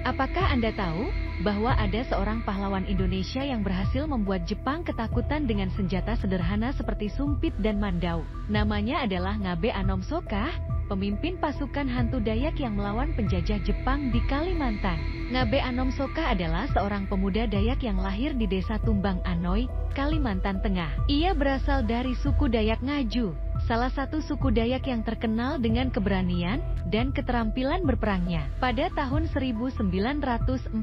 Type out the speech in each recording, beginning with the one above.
Apakah Anda tahu bahwa ada seorang pahlawan Indonesia yang berhasil membuat Jepang ketakutan dengan senjata sederhana seperti sumpit dan mandau? Namanya adalah Ngabe Anom Sokah, pemimpin pasukan hantu Dayak yang melawan penjajah Jepang di Kalimantan. Ngabe Anom Sokah adalah seorang pemuda Dayak yang lahir di desa Tumbang Anoy, Kalimantan Tengah. Ia berasal dari suku Dayak Ngaju, salah satu suku Dayak yang terkenal dengan keberanian dan keterampilan berperangnya. Pada tahun 1942,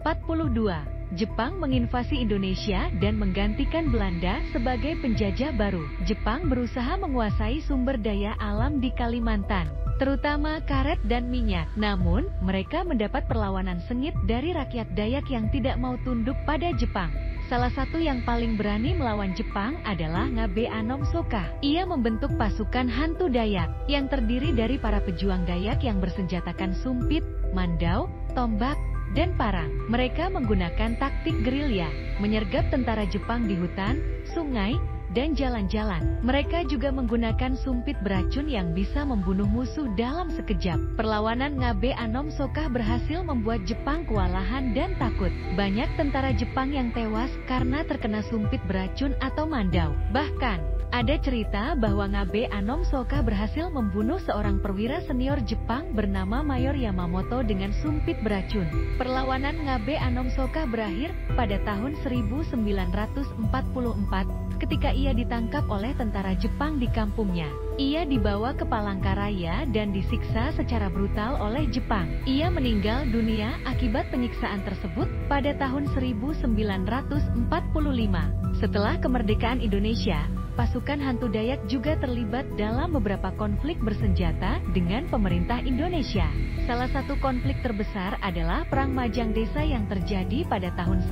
Jepang menginvasi Indonesia dan menggantikan Belanda sebagai penjajah baru. Jepang berusaha menguasai sumber daya alam di Kalimantan, terutama karet dan minyak. Namun, mereka mendapat perlawanan sengit dari rakyat Dayak yang tidak mau tunduk pada Jepang. Salah satu yang paling berani melawan Jepang adalah Ngabe Anom Sokah. Ia membentuk pasukan hantu Dayak yang terdiri dari para pejuang Dayak yang bersenjatakan sumpit, mandau, tombak, dan parang. Mereka menggunakan taktik gerilya, menyergap tentara Jepang di hutan, sungai, dan jalan-jalan. Mereka juga menggunakan sumpit beracun yang bisa membunuh musuh dalam sekejap. Perlawanan Ngabe Anom Sokah berhasil membuat Jepang kewalahan dan takut. Banyak tentara Jepang yang tewas karena terkena sumpit beracun atau mandau. Bahkan, ada cerita bahwa Ngabe Anom Sokah berhasil membunuh seorang perwira senior Jepang bernama Mayor Yamamoto dengan sumpit beracun. Perlawanan Ngabe Anom Sokah berakhir pada tahun 1944 ketika ia ditangkap oleh tentara Jepang di kampungnya. Ia dibawa ke Palangkaraya dan disiksa secara brutal oleh Jepang. Ia meninggal dunia akibat penyiksaan tersebut pada tahun 1945. Setelah kemerdekaan Indonesia, pasukan hantu Dayak juga terlibat dalam beberapa konflik bersenjata dengan pemerintah Indonesia. Salah satu konflik terbesar adalah Perang Majang Desa yang terjadi pada tahun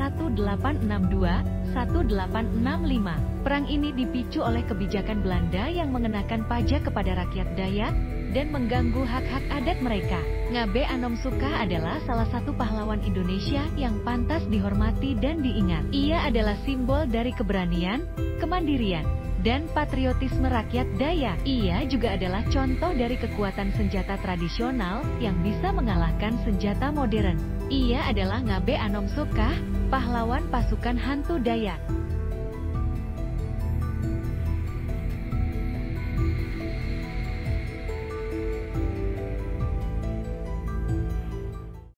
1862-1865. Perang ini dipicu oleh kebijakan Belanda yang mengenakan pajak kepada rakyat Dayak dan mengganggu hak-hak adat mereka. Ngabe Anom Sokah adalah salah satu pahlawan Indonesia yang pantas dihormati dan diingat. Ia adalah simbol dari keberanian, kemandirian, dan patriotisme rakyat Dayak. Ia juga adalah contoh dari kekuatan senjata tradisional yang bisa mengalahkan senjata modern. Ia adalah Ngabe Anom Sokah, pahlawan pasukan hantu Dayak.